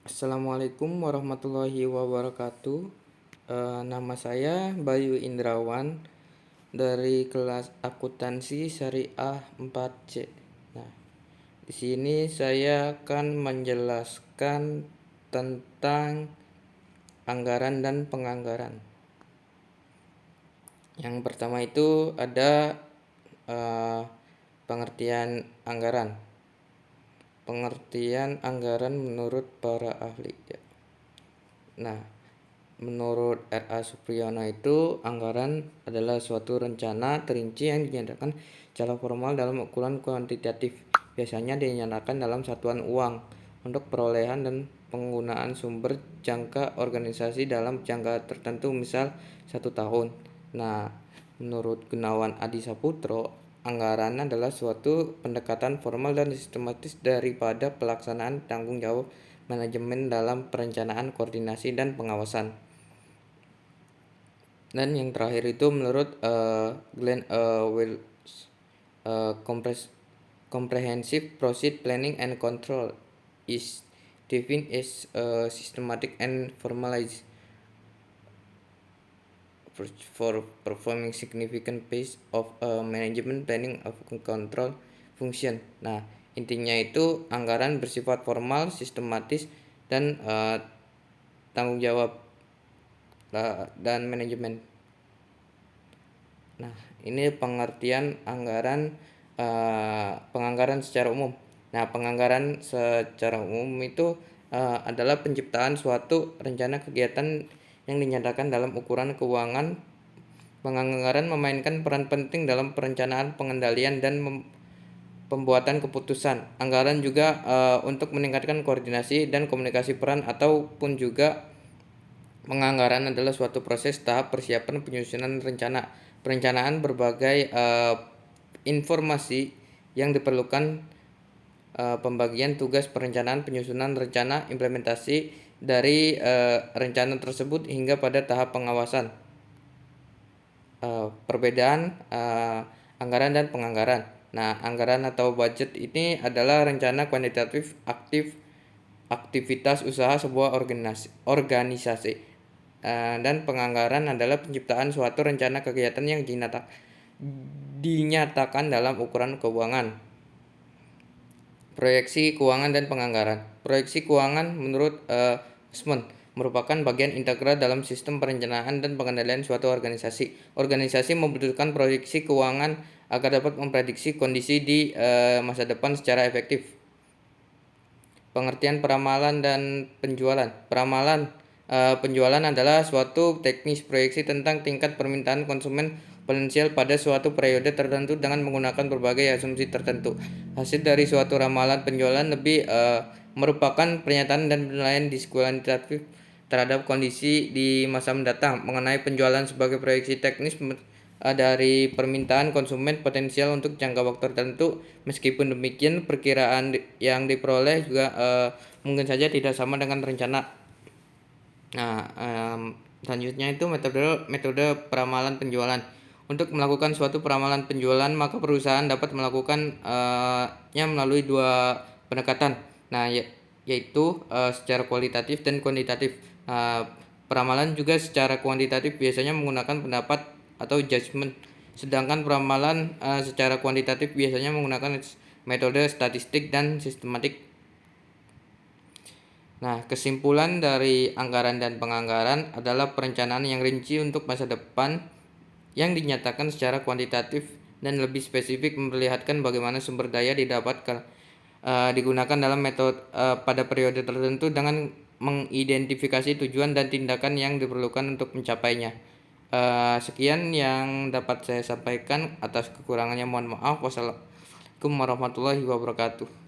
Assalamualaikum warahmatullahi wabarakatuh. Nama saya Bayu Indrawan dari kelas akuntansi syariah 4C. Nah, di sini saya akan menjelaskan tentang anggaran dan penganggaran. Yang pertama itu ada pengertian anggaran. Pengertian anggaran menurut para ahli. Nah, menurut R.A. Supriyono itu anggaran adalah suatu rencana terinci yang dinyatakan secara formal dalam ukuran kuantitatif. Biasanya dinyatakan dalam satuan uang untuk perolehan dan penggunaan sumber jangka organisasi dalam jangka tertentu, misal 1 tahun. Nah, menurut Gunawan Adi Saputro, anggaran adalah suatu pendekatan formal dan sistematis daripada pelaksanaan tanggung jawab manajemen dalam perencanaan, koordinasi, dan pengawasan. Dan yang terakhir itu menurut Glenn Wells, comprehensive process planning and control is defined as systematic and formalized for performing significant piece of management planning of control function. Nah, intinya itu anggaran bersifat formal, sistematis, dan tanggung jawab dan manajemen. Nah, ini pengertian anggaran penganggaran secara umum. Nah, penganggaran secara umum itu adalah penciptaan suatu rencana kegiatan yang dinyatakan dalam ukuran keuangan. Penganggaran memainkan peran penting dalam perencanaan, pengendalian, dan pembuatan keputusan. Anggaran juga untuk meningkatkan koordinasi dan komunikasi peran, ataupun juga penganggaran adalah suatu proses tahap persiapan penyusunan perencanaan berbagai informasi yang diperlukan, pembagian tugas perencanaan, penyusunan rencana, implementasi dari rencana tersebut hingga pada tahap pengawasan. Perbedaan anggaran dan penganggaran. Nah, anggaran atau budget ini adalah rencana kuantitatif aktivitas usaha sebuah organisasi. Dan penganggaran adalah penciptaan suatu rencana kegiatan yang dinyatakan dalam ukuran keuangan. Proyeksi keuangan dan penganggaran. Proyeksi keuangan menurut Hussman merupakan bagian integral dalam sistem perencanaan dan pengendalian suatu organisasi. Organisasi membutuhkan proyeksi keuangan agar dapat memprediksi kondisi di masa depan secara efektif. Pengertian peramalan dan penjualan. Penjualan adalah suatu teknis proyeksi tentang tingkat permintaan konsumen potensial pada suatu periode tertentu dengan menggunakan berbagai asumsi tertentu. Hasil dari suatu ramalan penjualan lebih merupakan pernyataan dan penilaian diskualitatif terhadap kondisi di masa mendatang. Mengenai penjualan sebagai proyeksi teknis dari permintaan konsumen potensial untuk jangka waktu tertentu. Meskipun demikian, perkiraan yang diperoleh juga mungkin saja tidak sama dengan rencana. Nah, selanjutnya itu metode peramalan penjualan. Untuk melakukan suatu peramalan penjualan, maka perusahaan dapat melakukannya melalui dua pendekatan. Nah, yaitu secara kualitatif dan kuantitatif. Peramalan juga secara kuantitatif biasanya menggunakan pendapat atau judgement, sedangkan peramalan secara kuantitatif biasanya menggunakan metode statistik dan sistematik. Nah, kesimpulan dari anggaran dan penganggaran adalah perencanaan yang rinci untuk masa depan yang dinyatakan secara kuantitatif dan lebih spesifik memperlihatkan bagaimana sumber daya digunakan dalam metode pada periode tertentu dengan mengidentifikasi tujuan dan tindakan yang diperlukan untuk mencapainya. Sekian yang dapat saya sampaikan. Atas kekurangannya mohon maaf. Wassalamualaikum warahmatullahi wabarakatuh.